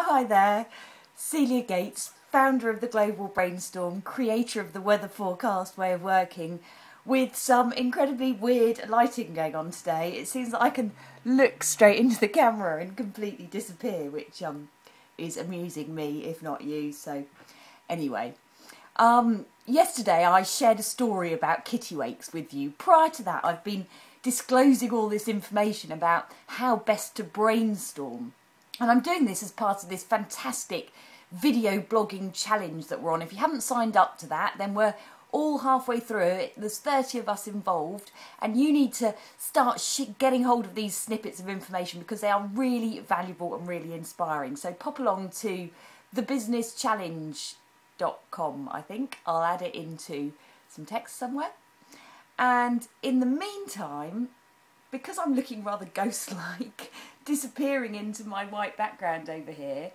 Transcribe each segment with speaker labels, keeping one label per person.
Speaker 1: Hi there, Celia Gates, founder of the Global Brainstorm, creator of the weather forecast way of working, with some incredibly weird lighting going on today. It seems that I can look straight into the camera and completely disappear, which is amusing me, if not you. So anyway, yesterday I shared a story about kittiwakes with you. Prior to that, I've been disclosing all this information about how best to brainstorm. And I'm doing this as part of this fantastic video blogging challenge that we're on. If you haven't signed up to that, then we're all halfway through it. There's 30 of us involved, and you need to start getting hold of these snippets of information because they are really valuable and really inspiring. So pop along to thebusinesschallenge.com, I think. I'll add it into some text somewhere. And in the meantime, because I'm looking rather ghost-like, disappearing into my white background over here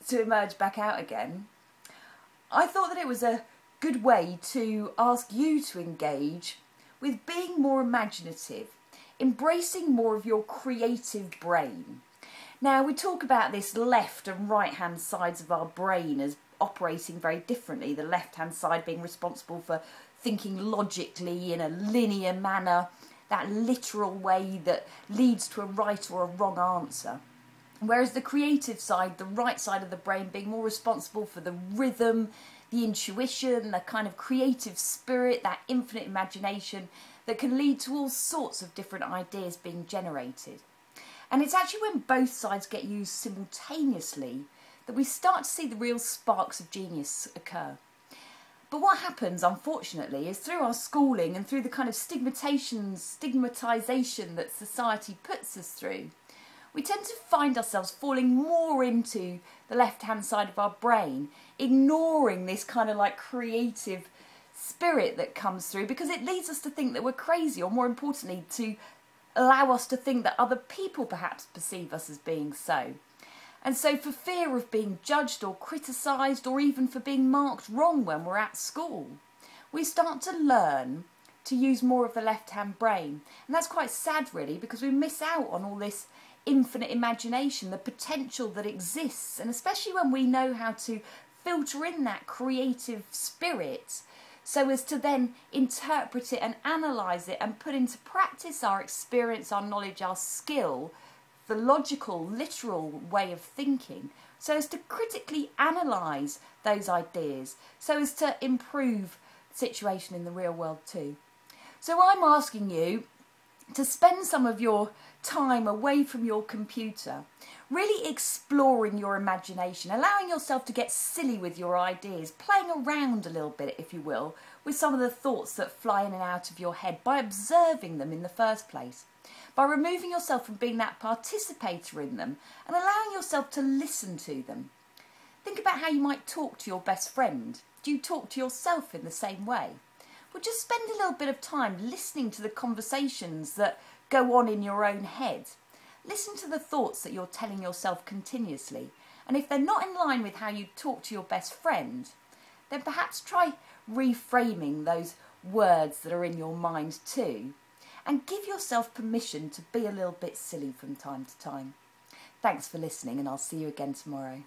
Speaker 1: to emerge back out again, I thought that it was a good way to ask you to engage with being more imaginative, embracing more of your creative brain. Now, we talk about this left and right hand sides of our brain as operating very differently, the left hand side being responsible for thinking logically in a linear manner, that literal way that leads to a right or a wrong answer. Whereas the creative side, the right side of the brain, being more responsible for the rhythm, the intuition, the kind of creative spirit, that infinite imagination that can lead to all sorts of different ideas being generated. And it's actually when both sides get used simultaneously that we start to see the real sparks of genius occur. But what happens, unfortunately, is through our schooling and through the kind of stigmatisation that society puts us through, we tend to find ourselves falling more into the left-hand side of our brain, ignoring this kind of like creative spirit that comes through because it leads us to think that we're crazy, or more importantly, to allow us to think that other people perhaps perceive us as being so. And so for fear of being judged or criticised or even for being marked wrong when we're at school, we start to learn to use more of the left-hand brain. And that's quite sad really, because we miss out on all this infinite imagination, the potential that exists, and especially when we know how to filter in that creative spirit so as to then interpret it and analyse it and put into practice our experience, our knowledge, our skill, the logical, literal way of thinking, so as to critically analyse those ideas, so as to improve the situation in the real world too. So I'm asking you to spend some of your time away from your computer, really exploring your imagination, allowing yourself to get silly with your ideas, playing around a little bit, if you will, with some of the thoughts that fly in and out of your head by observing them in the first place, by removing yourself from being that participator in them and allowing yourself to listen to them. Think about how you might talk to your best friend. Do you talk to yourself in the same way? Well, just spend a little bit of time listening to the conversations that go on in your own head. Listen to the thoughts that you're telling yourself continuously. And if they're not in line with how you talk to your best friend, then perhaps try reframing those words that are in your mind too. And give yourself permission to be a little bit silly from time to time. Thanks for listening, and I'll see you again tomorrow.